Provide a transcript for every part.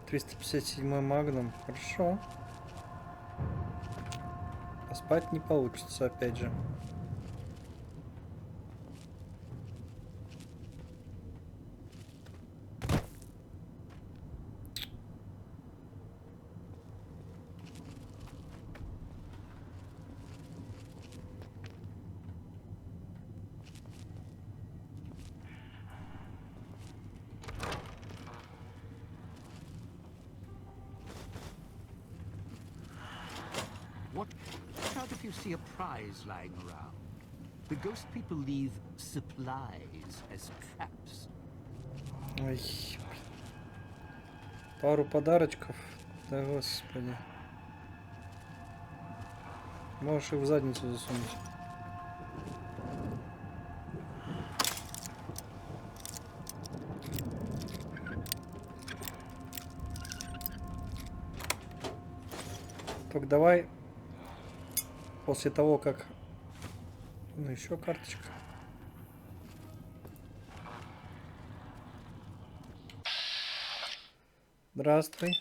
357 магнум. Хорошо. Поспать не получится, опять же. What about if you see a prize lying around? The ghost people leave supplies as traps. Ой. Пару подарочков. Да господи. Можешь их в задницу засунуть. Так, давай после того, как... Ну, еще карточка. Здравствуй.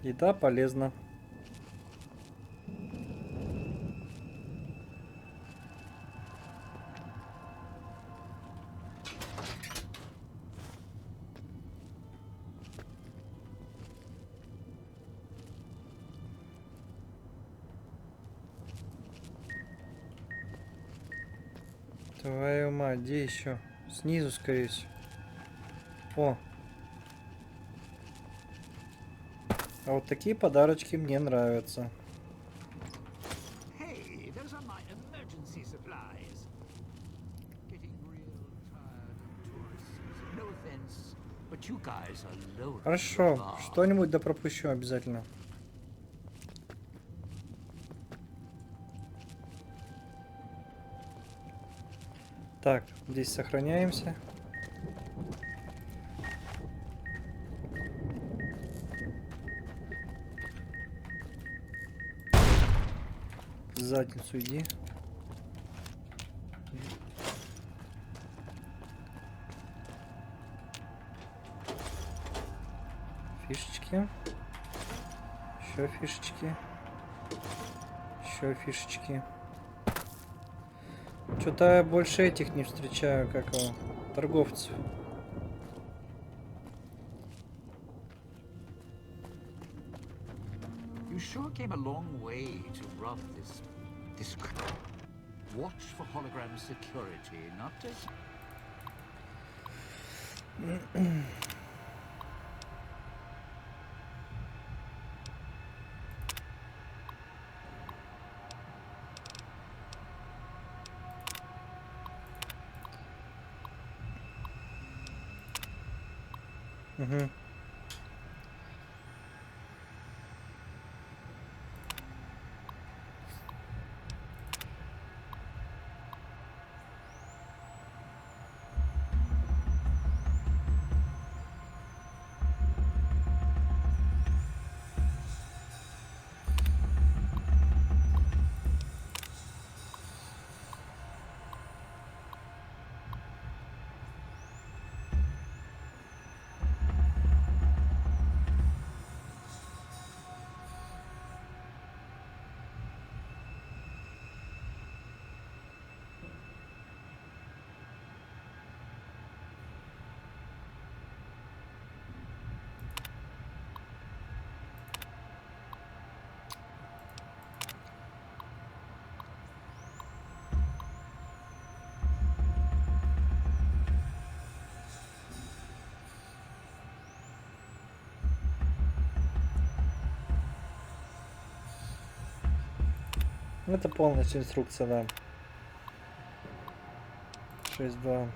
Еда полезна. Твою мать, где еще? Снизу, скорее всего. О! А вот такие подарочки мне нравятся. Hey, those are my emergency supplies. Getting real tired of tourists. No offense, but you guys are low. Хорошо, что-нибудь да пропущу обязательно. Так, здесь сохраняемся. В задницу иди. Фишечки. Еще фишечки. Еще фишечки. Что-то больше этих не встречаю, как его, торговцев. You sure came a long way to rob this. Watch for hologram security, not just. Угу. Это полностью инструкция, да. 6-2.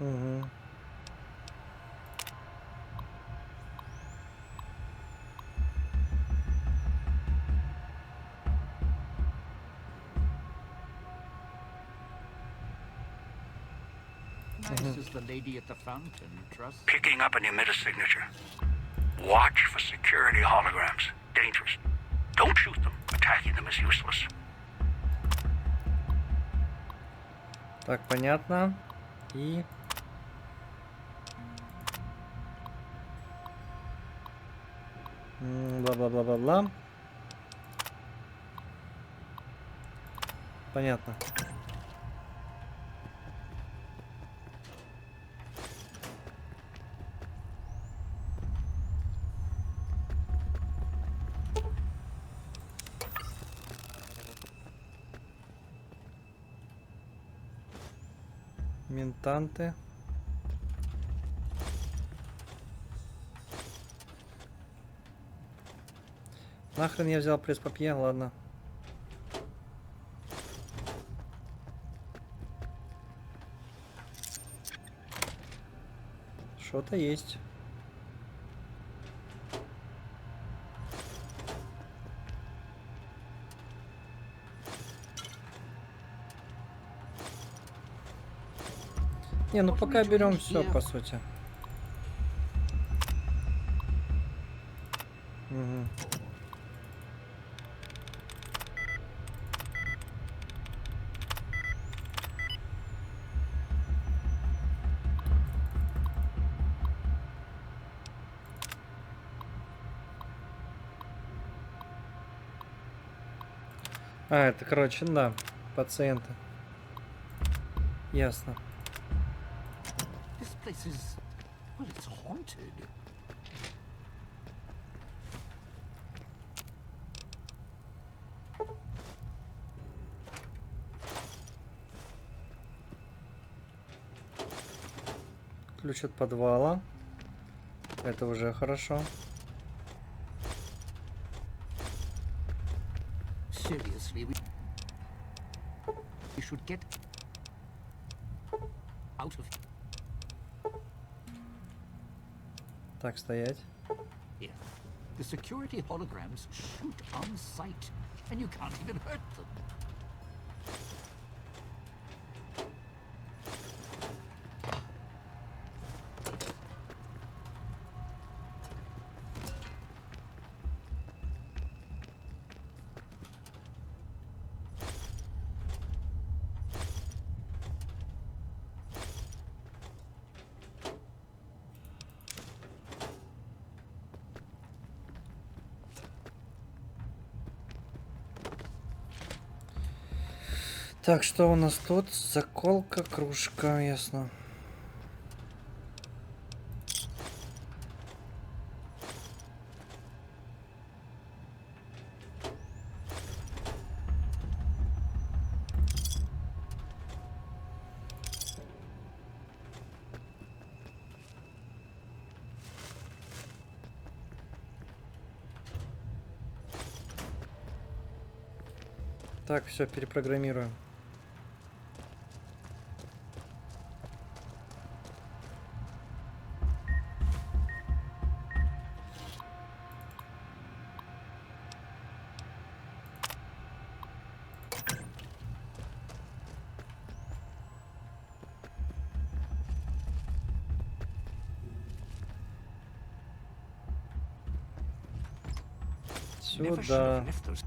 Угу. Nice as the lady at the fountain, trust. Picking up an emitter signature. Watch for security holograms. Dangerous. Don't shoot them. Attacking them is useless. Так, понятно. И... Бла-бла-бла-бла-бла. Понятно. Ментанты. Нахрен я взял пресс-папье, ладно. Что-то есть. Не, ну пока берем все, по сути. Угу. А, это, короче, да, пациенты. Ясно. This place is, well, it's haunted. Ключ от подвала. Это уже хорошо. Seriously, we should get out of Так, стоять. here. The security holograms shoot on sight, and you can't even hurt them. Так, что у нас тут? Заколка, кружка, ясно. Так, все, перепрограммируем. Never should Сюда. have left those.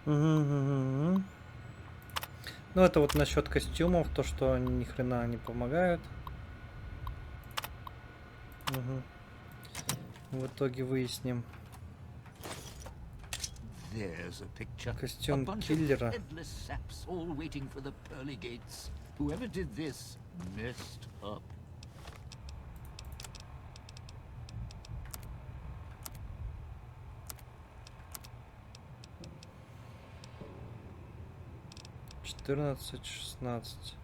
Угу. Ну, это вот насчет костюмов, то, что они ни хрена не помогают. Угу. В итоге выясним. There's a picture. A Костюм bunch of киллера. headless saps all waiting for the pearly gates. Whoever did this messed up. Четырнадцать, 16.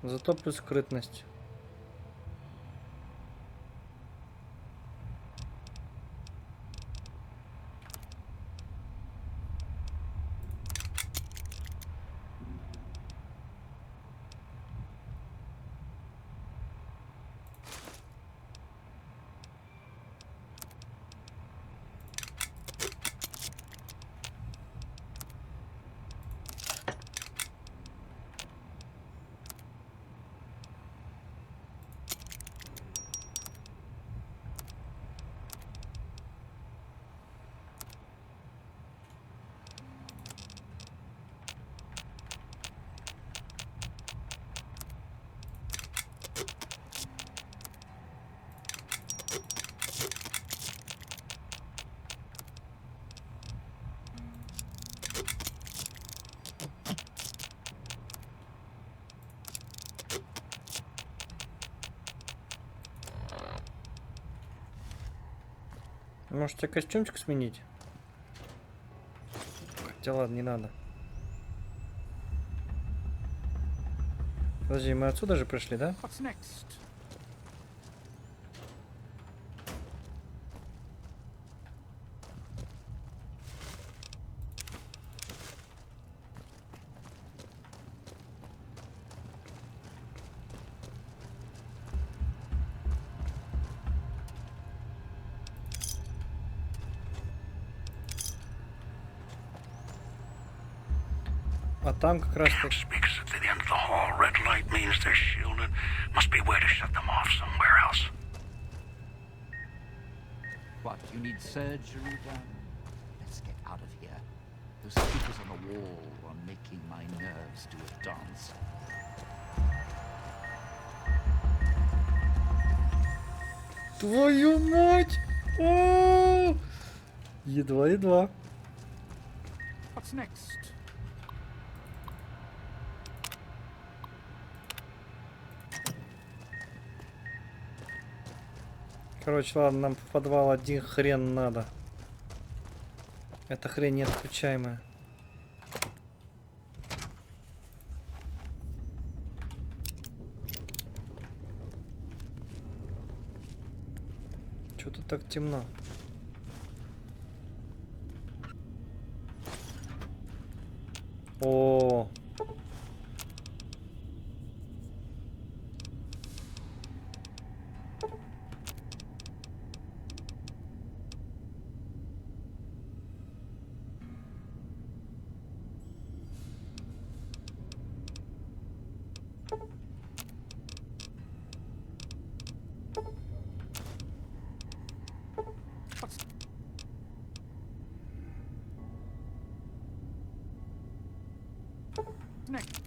Зато плюс скрытность. Может, тебе костюмчик сменить? Хотя ладно, не надо. Подожди, мы отсюда же пришли, да? What's next? А там как раз Camp speakers at the end of the hall. Red light means they're shielded. Must be a way to shut them off somewhere else. What, you need surgery done? Let's get out of here. Those speakers on the wall are making my nerves do a dance. Твою мать! О! Едва-едва. What's next? Короче, ладно, нам в подвал один хрен надо. Эта хрень неотключаемая. Что-то так темно. О, What's next?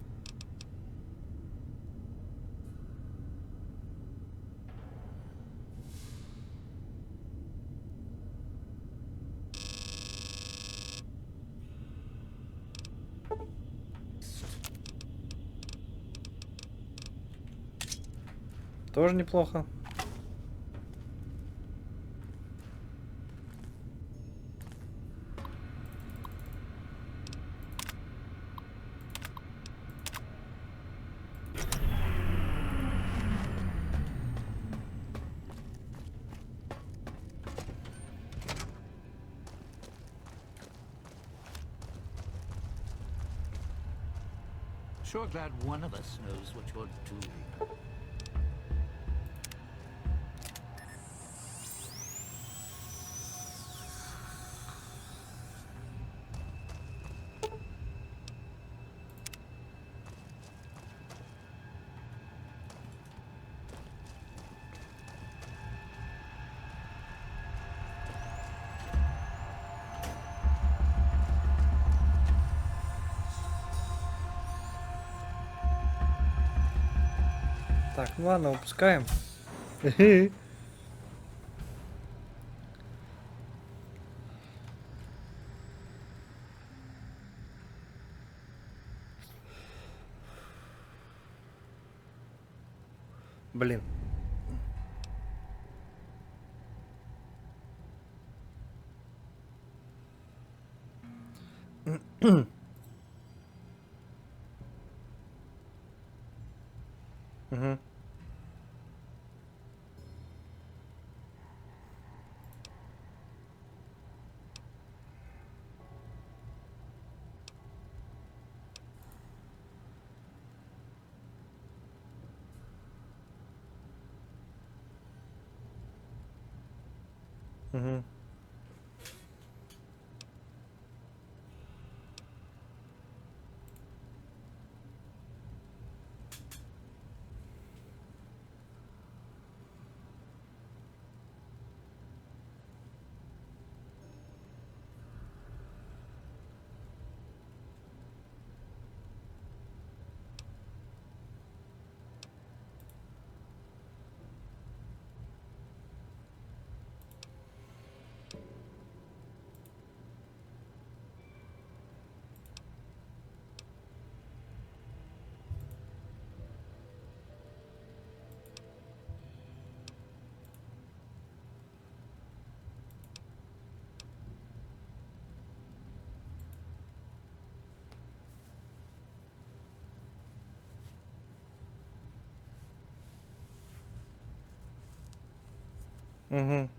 тоже неплохо. Sure glad one of us knows what you're doing. Так, ну ладно, выпускаем. Блин. Угу. Угу. Угу.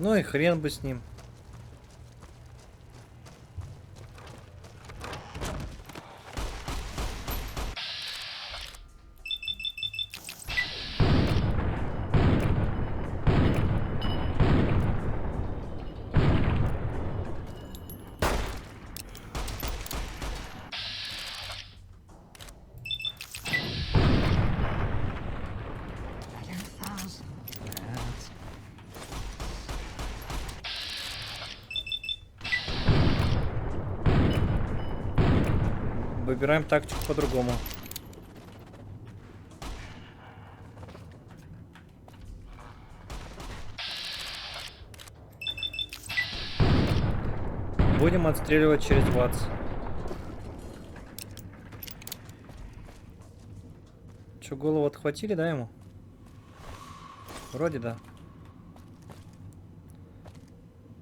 Ну и хрен бы с ним. Выбираем тактику по-другому. Будем отстреливать через ватс. Че, голову отхватили, да, ему? Вроде да.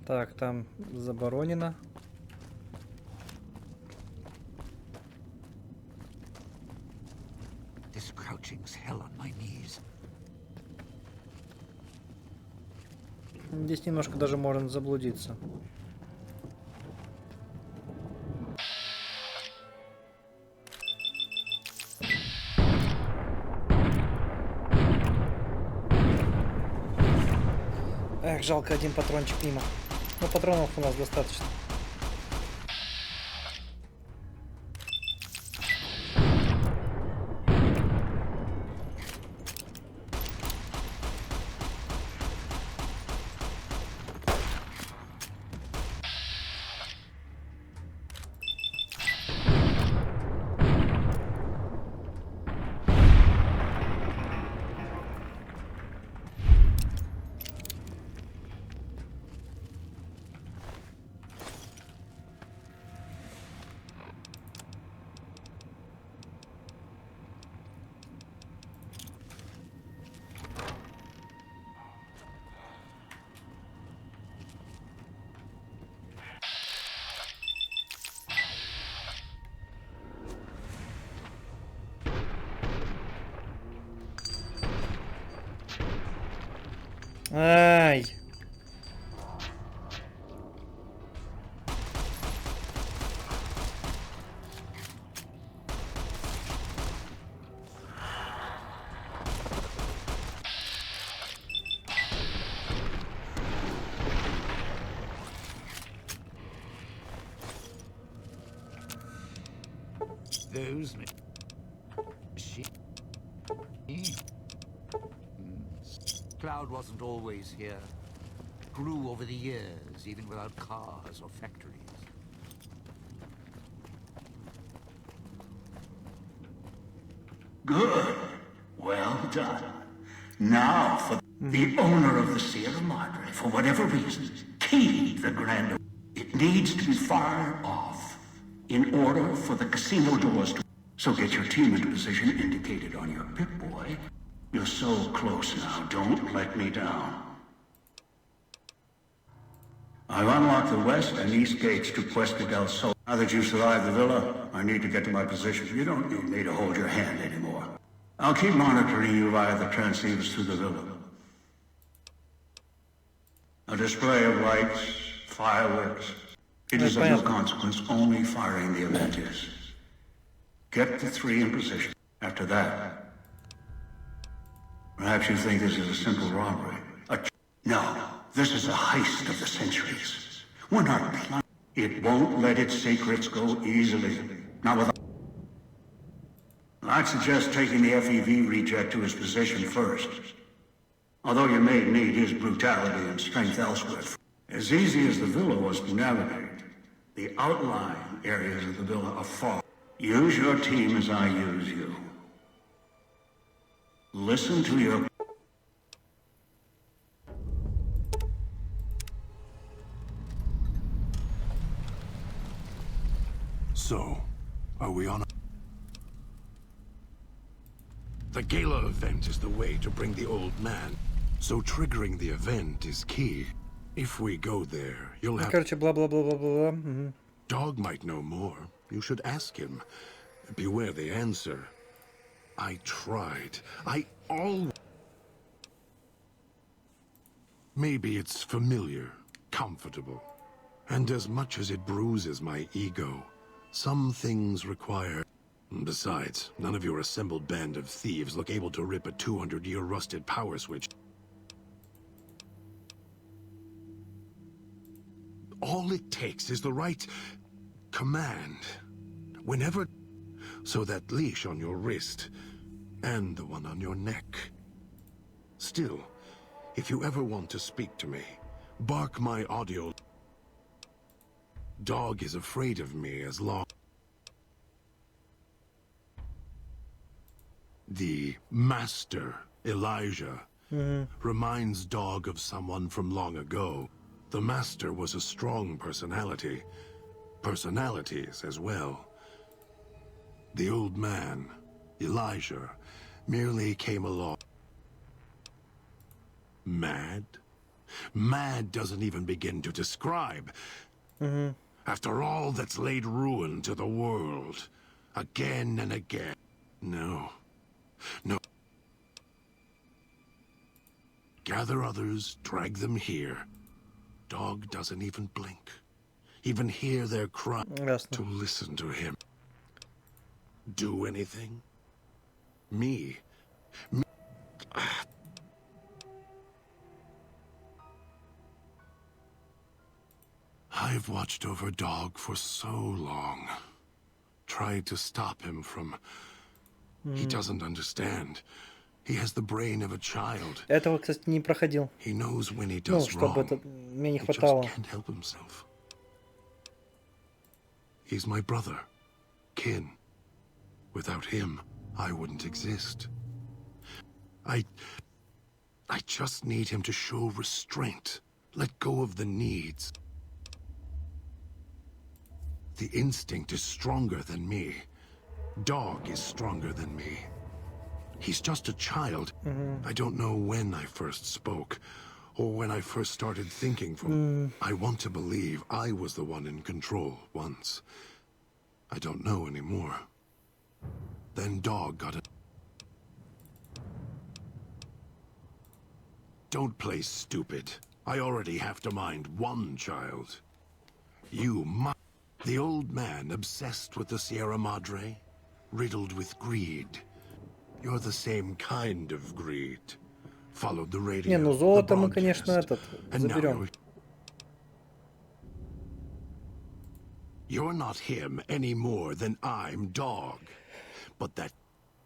Так, там заборонено. This crouching's hell on my knees. Здесь немножко даже можно заблудиться. Эх, жалко, один патрончик мимо. Но патронов у нас достаточно. Ай! Those Cloud wasn't always here. Grew over the years, even without cars or factories. Good. Well done. Now for the owner of the Sierra Madre, for whatever reason, key the Grand. It needs to be fired off in order for the casino doors to. So get your team into position indicated on your Pip-Boy. You're so close now. Don't let me down. I've unlocked the west and east gates to Puesta del Sol. Now that you survived the villa, I need to get to my position. You don't need me to hold your hand anymore. I'll keep monitoring you via the transceivers through the villa. A display of lights, fireworks. It is of no consequence, only firing the event is. Get the three in position. After that, perhaps you think this is a simple robbery. No, this is a heist of the centuries. We're not planning. It won't let its secrets go easily. Not without. I'd suggest taking the FEV reject to his position first. Although you may need his brutality and strength elsewhere. As easy as the villa was to navigate, the outlying areas of the villa are far. Use your team as I use you. Listen to your... So, are we on a... The gala event is the way to bring the old man. So triggering the event is key. If we go there, you'll have... Короче, бла-бла-бла-бла-бла. Мгм. Dog might know more. You should ask him. Beware the answer. I tried. I always... Maybe it's familiar, comfortable. And as much as it bruises my ego, some things require... Besides, none of your assembled band of thieves look able to rip a 200-year rusted power switch. All it takes is the right command. Whenever... So that leash on your wrist, and the one on your neck. Still, if you ever want to speak to me, bark my audio. Dog is afraid of me as long... The master, Elijah, reminds Dog of someone from long ago. The master was a strong personality. Personalities as well. The old man, Elijah, merely came along. Mad? Mad doesn't even begin to describe. After all that's laid ruin to the world, again and again. No. No. Gather others, drag them here. Dog doesn't even blink. Even hear their cry Ясно. to listen to him. Do anything? Me? I've watched over Dog for so long. Tried to stop him from... He doesn't understand. He has the brain of a child. Этого, кстати, не проходил. He knows when he Ну, does чтобы wrong. это мне не He just хватало. can't help himself. He's my brother. Kin. Without him, I wouldn't exist. I just need him to show restraint. Let go of the needs. The instinct is stronger than me. Dog is stronger than me. He's just a child. I don't know when I first spoke, or when I first started thinking from... I want to believe I was the one in control once. I don't know anymore. Then Dog got it. Don't play stupid. I already have to mind one child. You must. The old man obsessed with the Sierra Madre, riddled with greed. You're the same kind of greed. Followed the radio, Не, ну the золото мы, конечно, broadcast, этот and now заберем. you're not him any more than I'm Dog. But that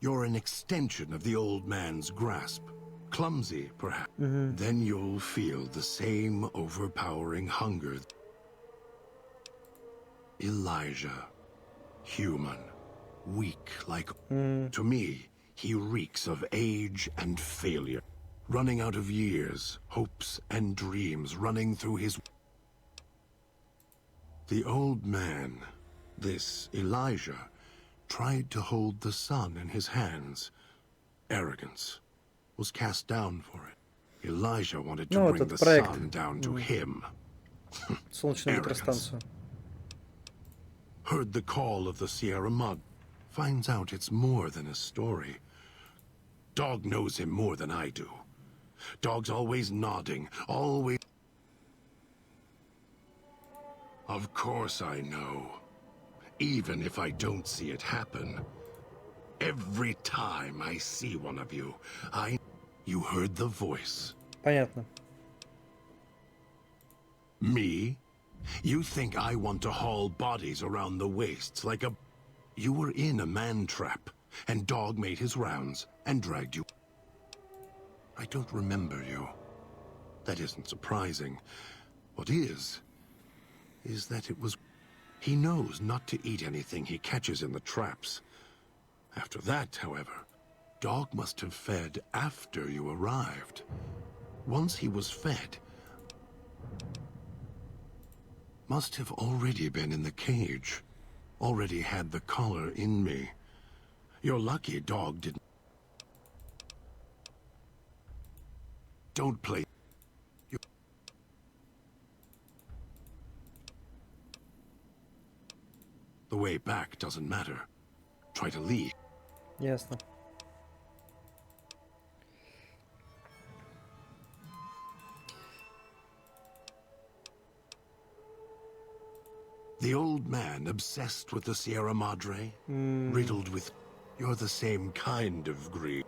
you're an extension of the old man's grasp. Clumsy, perhaps. Then you'll feel the same overpowering hunger. Elijah. Human. Weak like... To me, he reeks of age and failure. Running out of years, hopes and dreams running through his... The old man, this Elijah, tried to hold the sun in his hands. Arrogance. Was cast down for it. Elijah wanted to Ну, bring этот the проект. sun down to him. Солнечную электростанцию. Heard the call of the Sierra Mud. Finds out it's more than a story. Dog knows him more than I do. Dog's always nodding, always... Of course I know. Even if I don't see it happen. Every time I see one of you, You heard the voice. Понятно. Me? You think I want to haul bodies around the wastes like a... You were in a man trap, and Dog made his rounds and dragged you. I don't remember you. That isn't surprising. What is that it was... He knows not to eat anything he catches in the traps. After that, however, Dog must have fed after you arrived. Once he was fed, must have already been in the cage. Already had the collar in me. You're lucky Dog didn't... Don't play... The way back doesn't matter. Try to leave. Ясно. The old man obsessed with the Sierra Madre, riddled with... You're the same kind of greed.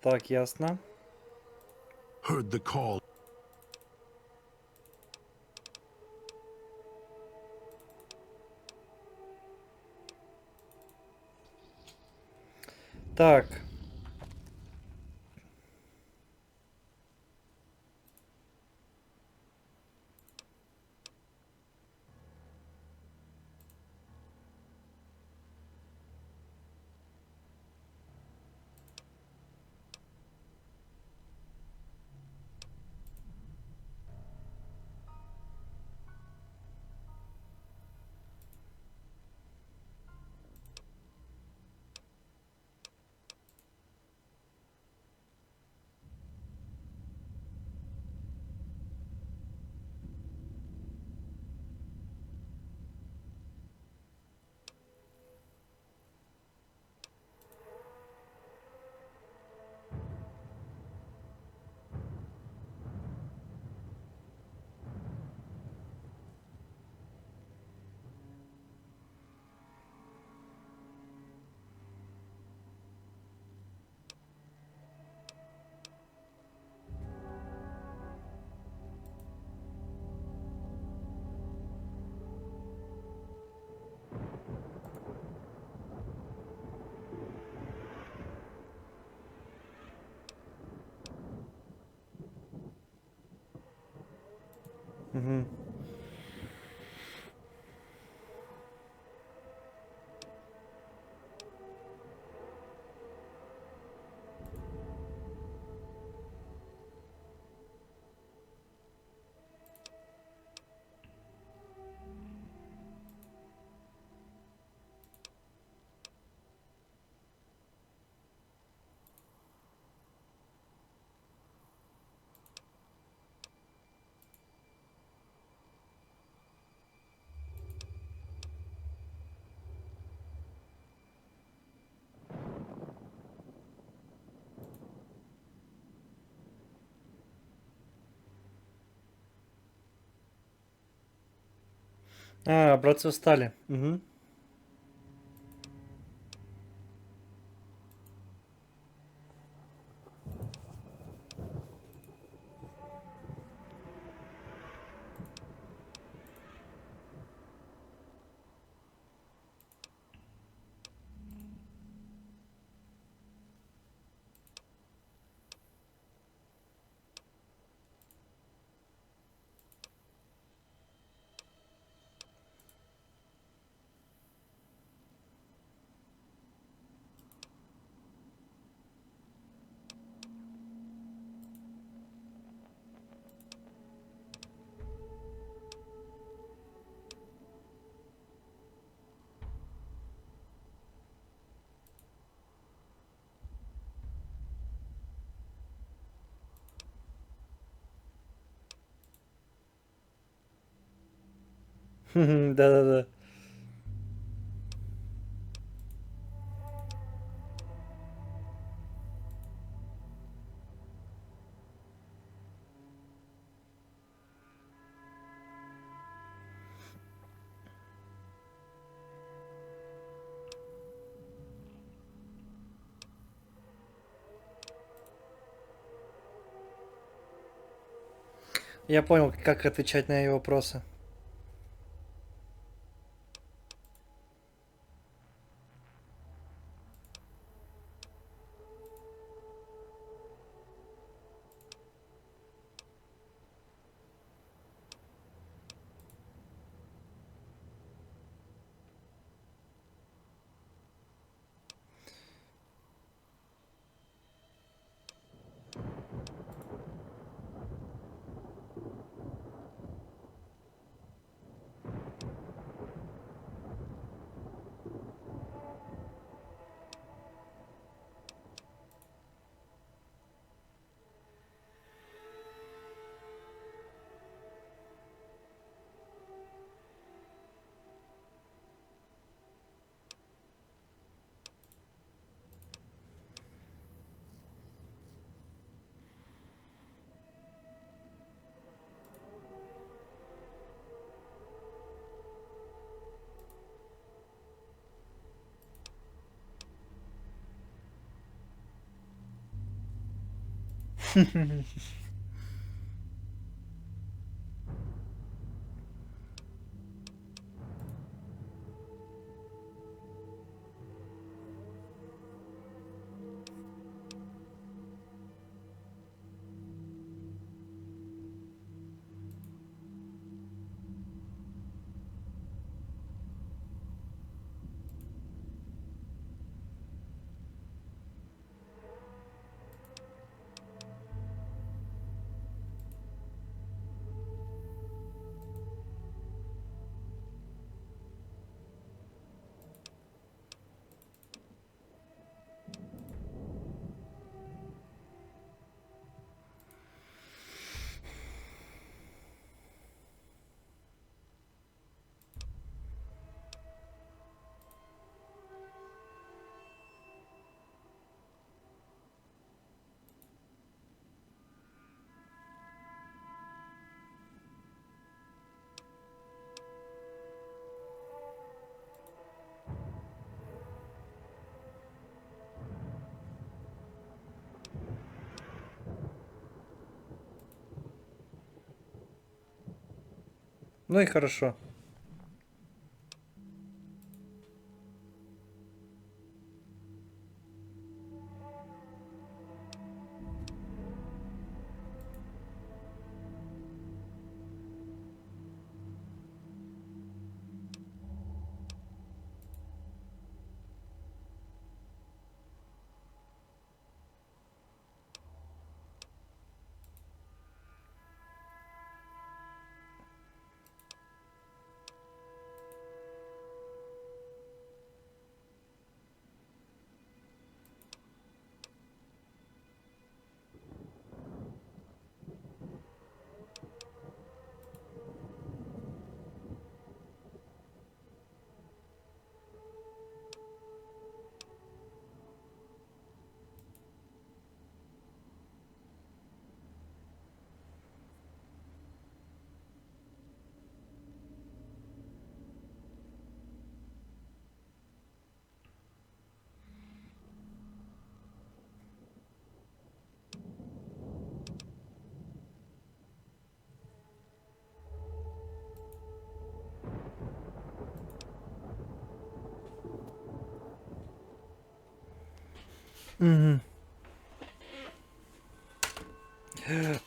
Так, ясно. Heard the call. Так. Угу. А, братцы встали. Угу. Да-да-да. Я понял, как отвечать на ее вопросы. Ну и хорошо.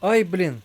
Ай, блин.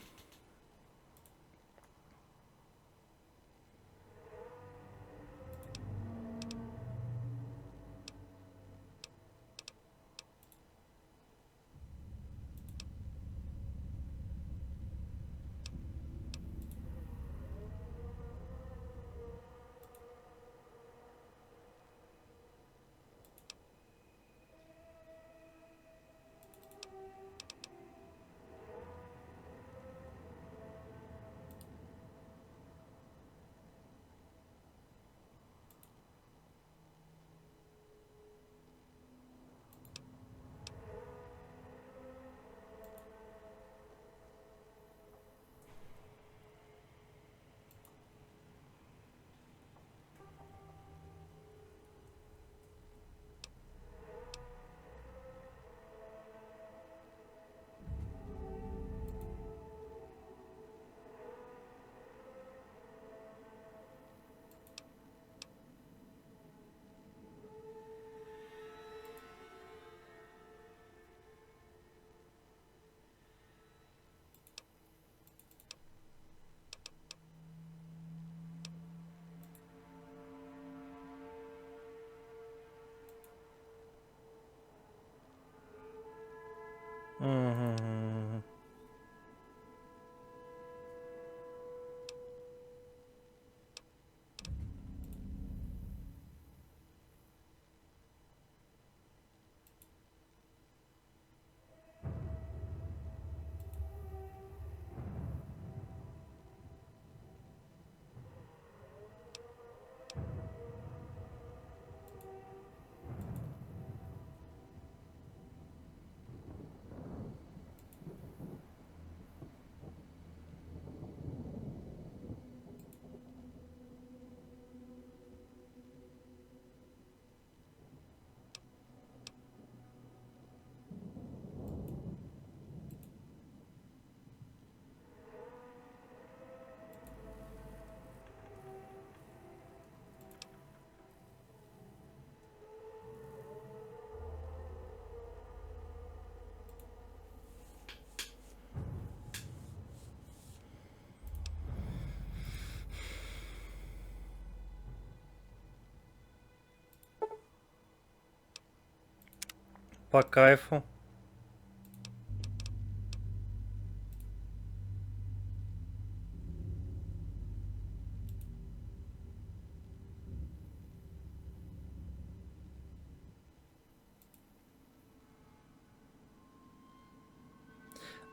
Мгм. По кайфу.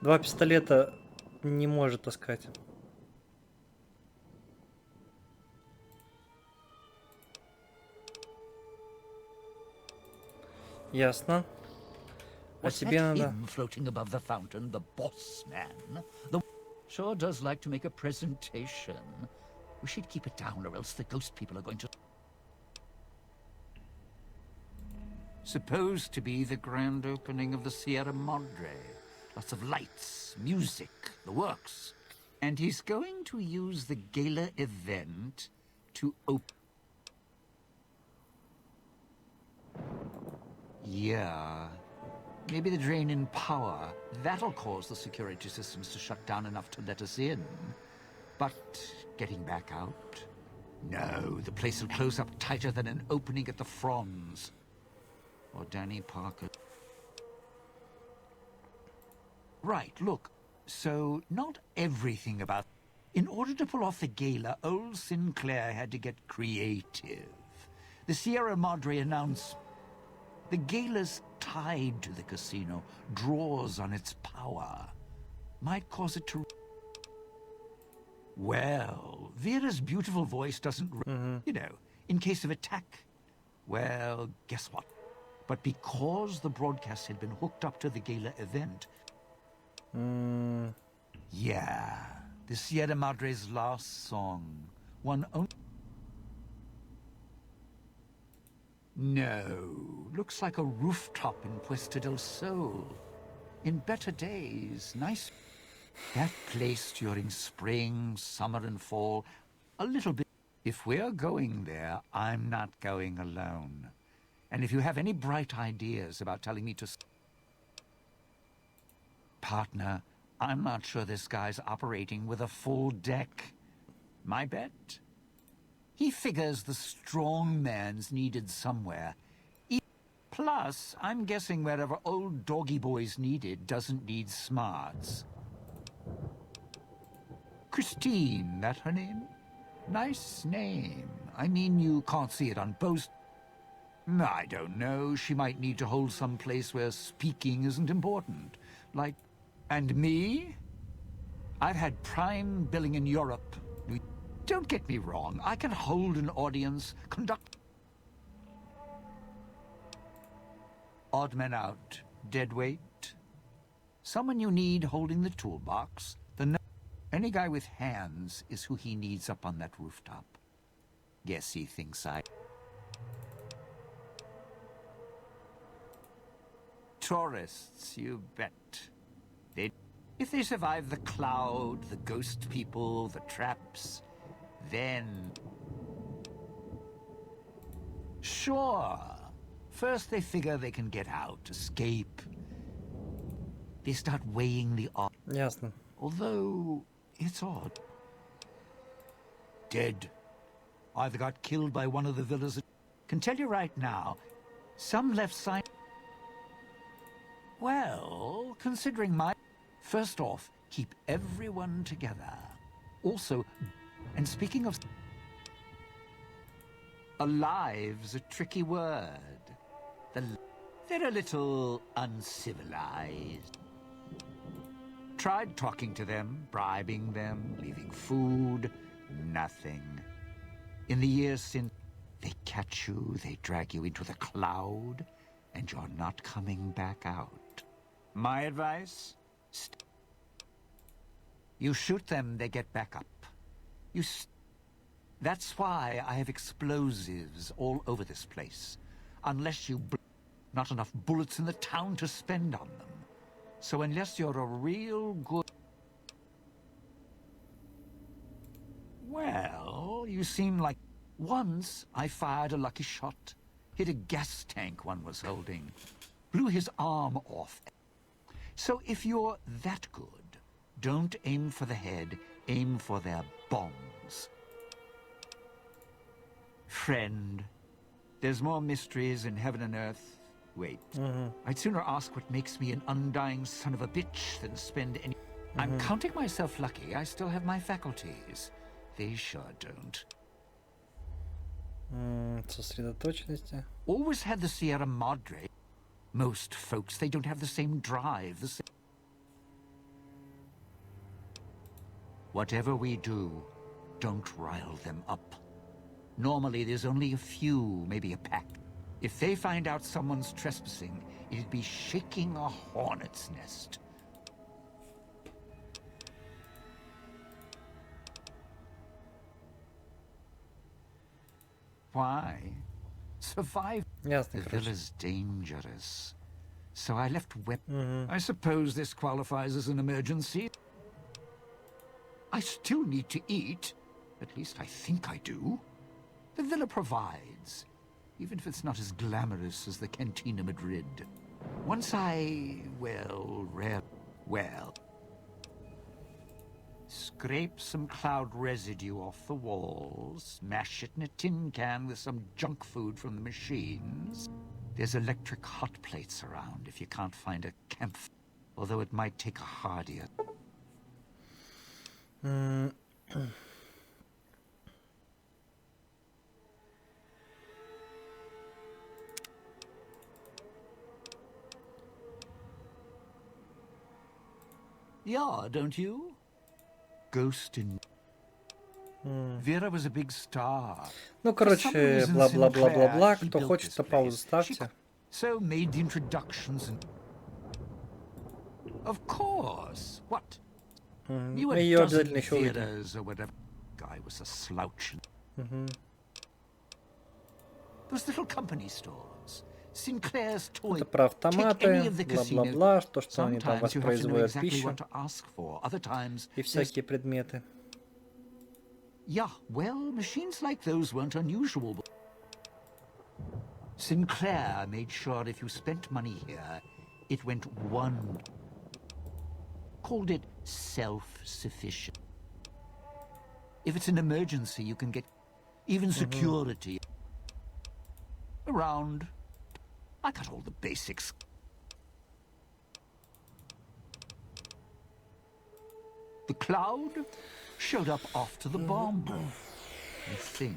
Два пистолета не может таскать. Ясно. А What's тебе that надо... him floating above the fountain, the boss man? The sure does like to make a presentation. We should keep it down, or else the ghost people are going to... Supposed to be the grand opening of the Sierra Madre. Lots of lights, music, the works. And he's going to use the gala event to open... Yeah. Maybe the drain in power. That'll cause the security systems to shut down enough to let us in. But getting back out? No, the place will close up tighter than an opening at the Fronds. Or Danny Parker. Right, look. So, not everything about... In order to pull off the gala, old Sinclair had to get creative. The Sierra Madre announced... The gala's tied to the casino, draws on its power. Might cause it to... Well, Vera's beautiful voice doesn't... You know, in case of attack. Well, guess what? But because the broadcast had been hooked up to the gala event... Yeah, the Sierra Madre's last song. One only... No, looks like a rooftop in Puesta del Sol. In better days, nice... That place during spring, summer and fall, a little bit... If we're going there, I'm not going alone. And if you have any bright ideas about telling me to... Partner, I'm not sure this guy's operating with a full deck. My bet? He figures the strong man's needed somewhere. Plus, I'm guessing wherever old doggy boy's needed doesn't need smarts. Christine, that her name? Nice name. I mean, you can't see it on post. I don't know. She might need to hold some place where speaking isn't important. Like, and me? I've had prime billing in Europe. Don't get me wrong. I can hold an audience, conduct... Odd men out. Dead weight. Someone you need holding the toolbox. Any guy with hands is who he needs up on that rooftop. Guess he thinks I... Tourists, you bet. If they survive the cloud, the ghost people, the traps, then... Sure. First they figure they can get out, escape. They start weighing the odds. Ясно. Although, it's odd. Dead. Either got killed by one of the villas... Can tell you right now, some left sign... Well, considering my... First off, keep everyone together. Also, and speaking of... Alive's a tricky word. They're a little uncivilized. Tried talking to them, bribing them, leaving food, nothing. In the years since, they catch you, they drag you into the cloud, and you're not coming back out. My advice? You shoot them, they get back up. That's why I have explosives all over this place. Unless you... Not enough bullets in the town to spend on them. So unless you're a real good... Well, you seem like... Once I fired a lucky shot. Hit a gas tank one was holding. Blew his arm off. So if you're that good, don't aim for the head, aim for their bombs. Friend, there's more mysteries in heaven and earth. Wait, I'd sooner ask what makes me an undying son of a bitch than spend any... I'm counting myself lucky I still have my faculties. They sure don't. Сосредоточенности. Always had the Sierra Madre. Most folks, they don't have the same drive, the same... Whatever we do, don't rile them up. Normally, there's only a few, maybe a pack. If they find out someone's trespassing, it'd be shaking a hornet's nest. Why? Survive. Ясно, The короче. villa's dangerous. So I left I suppose this qualifies as an emergency. I still need to eat. At least I think I do. The villa provides, even if it's not as glamorous as the Cantina Madrid. Once I, scrape some cloud residue off the walls, mash it in a tin can with some junk food from the machines. There's electric hot plates around if you can't find a campfire, although it might take a hardier. Yeah, don't you? Ghost in... Vera was a big star. Ну, короче, бла-бла-бла-бла-бла. Кто хочет, то паузу ставьте. So made the introductions and... Of course. What? You a Ее dozen обязательно еще увидим. theaters or whatever. Guy was a slouch. Those little company stores. Sinclair's toy. Это про Take any автоматы, of the casinos. бла-бла-бла, то, что они там Sometimes you have to know воспроизводят exactly пищу what to ask for. Other times, и всякие предметы. yeah, well, machines like those weren't unusual. Sinclair made sure if you spent money here, it went one. Called it self-sufficient. If it's an emergency, you can get even security. Around. I got all the basics. The cloud showed up after the bomb. I think.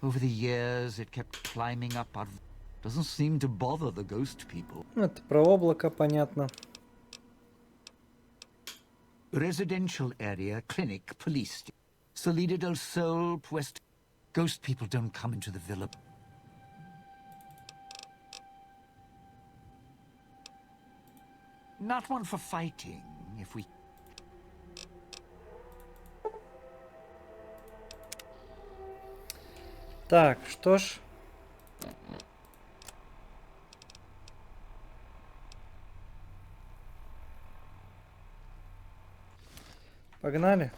Over the years, it kept climbing up out of... Doesn't seem to bother the ghost people. Это про облако, понятно. Residential area, clinic, police. Salida del Sol, Puest. Ghost people don't come into the villa. Not one for fighting, if we... Так, что ж. Погнали.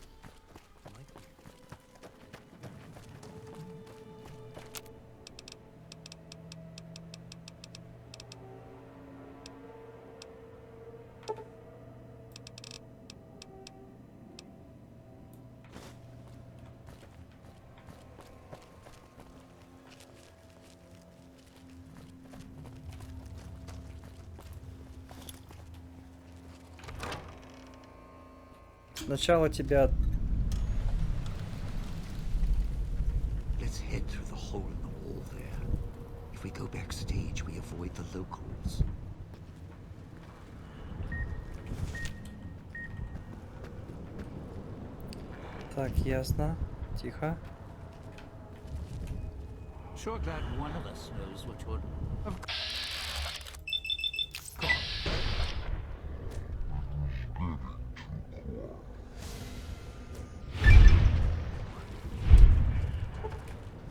Сначала тебя... Let's head through the hole in the wall there. If we go backstage, we avoid the locals. Так, ясно. Тихо. Sure glad one of us knows what you're...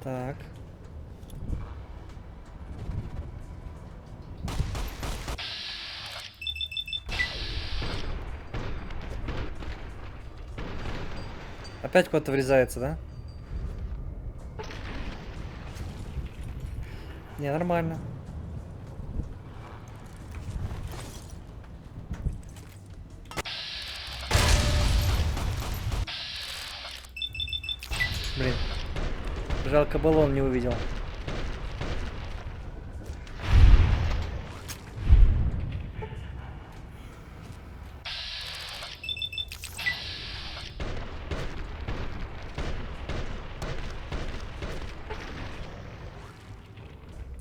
Так. Опять куда-то врезается, да? Не, нормально. Блин. Жалко, баллон не увидел.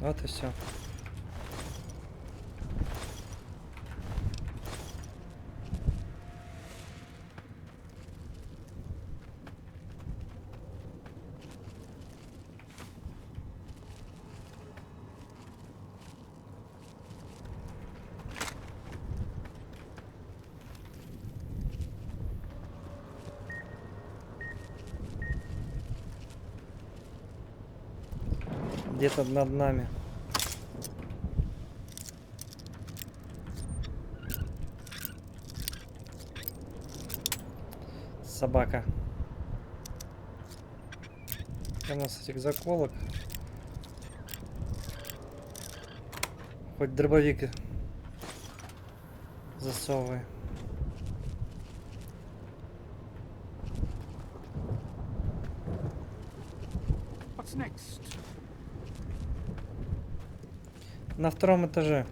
Вот и все. Где-то над нами. Собака. У нас этих заколок. Хоть дробовик засовывай. What's next? На втором этаже.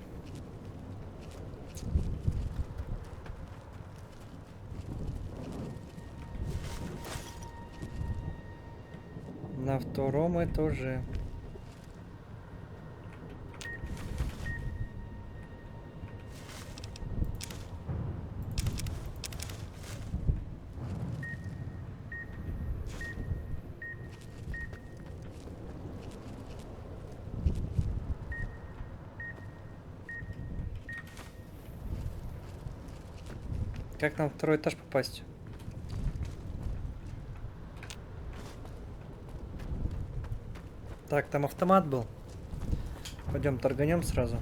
На втором этаже. Как нам второй этаж попасть? Так, там автомат был. Пойдем торганем сразу.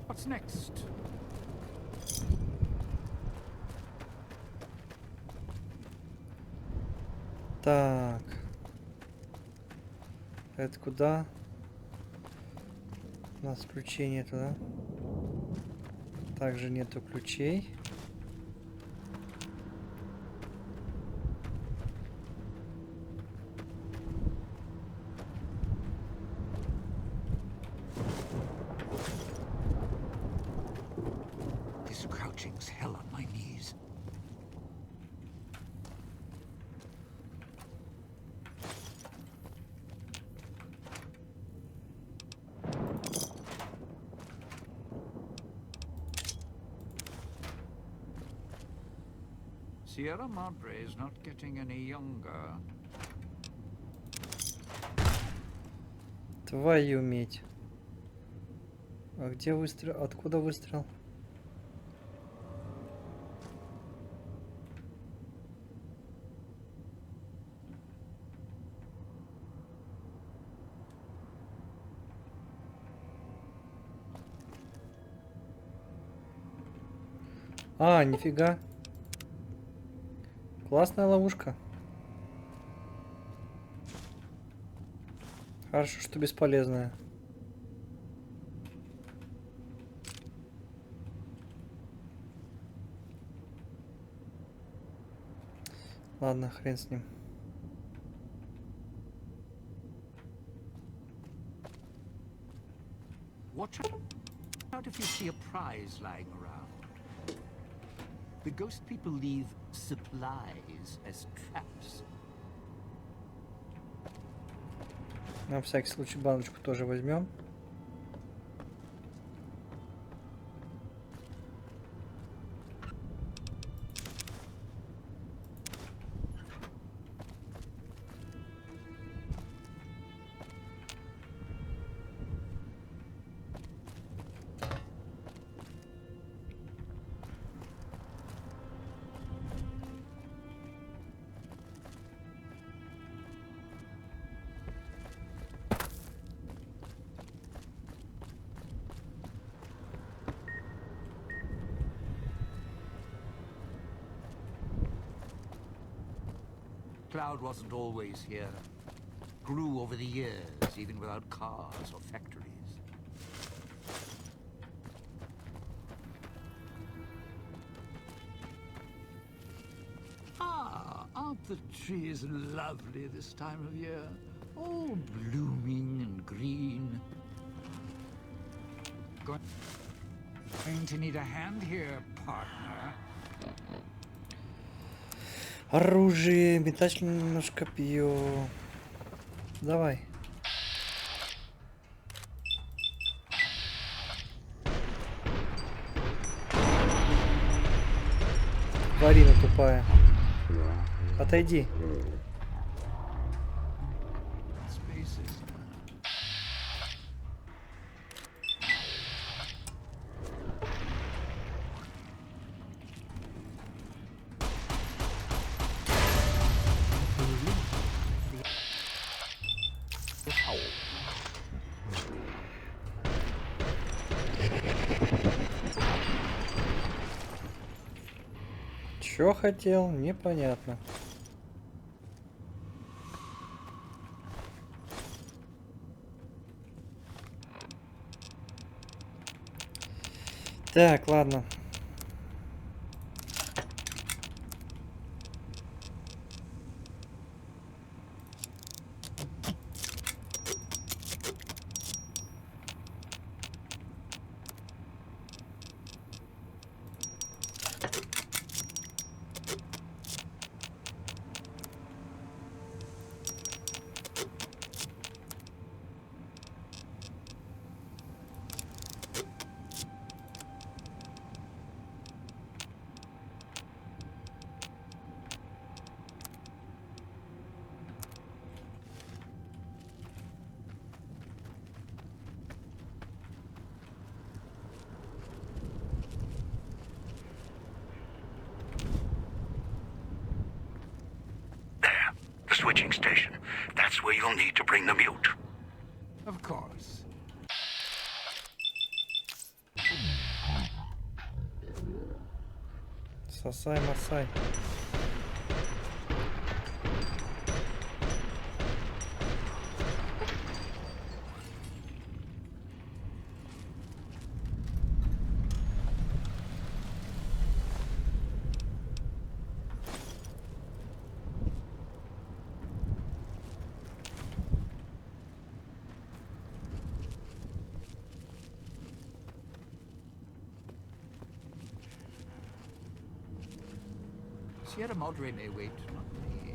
What's next? Так. Это куда? У нас ключей нету, да? Также нету ключей. This crouching's hell on my knees. Sierra Madre is not getting any younger. Твою медь. А где выстрел? Откуда выстрел? А, нифига. Классная ловушка. Хорошо, что бесполезная. Ладно, хрен с ним. Watch out if you see a prize lying around. The ghost people leave supplies as traps. На всякий случай баночку тоже возьмем. Cloud wasn't always here. Grew over the years, even without cars or factories. Ah, aren't the trees lovely this time of year? All blooming and green. Going to need a hand here, partner. Оружие, метательное копье. Давай. Варина тупая. Отойди. Чё хотел? Непонятно. Так, ладно. Switching station. That's where you'll need to bring the mute. Of course. Сосай, масай. Sierra Madre may wait, not me.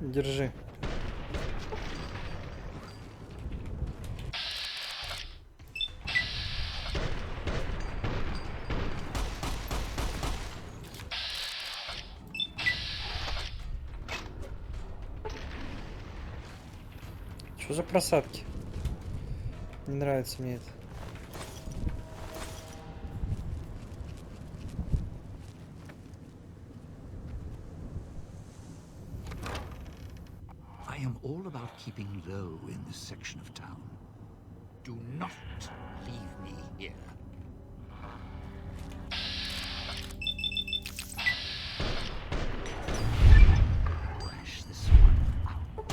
Держи. Что за просадки? Не нравится мне это. I am all about keeping low in this section of town. Do not leave me here. Crash this one out.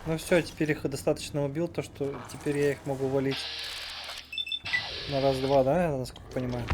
Ну все, теперь их достаточно убил, то что теперь я их могу валить на раз-два, да, насколько понимаю.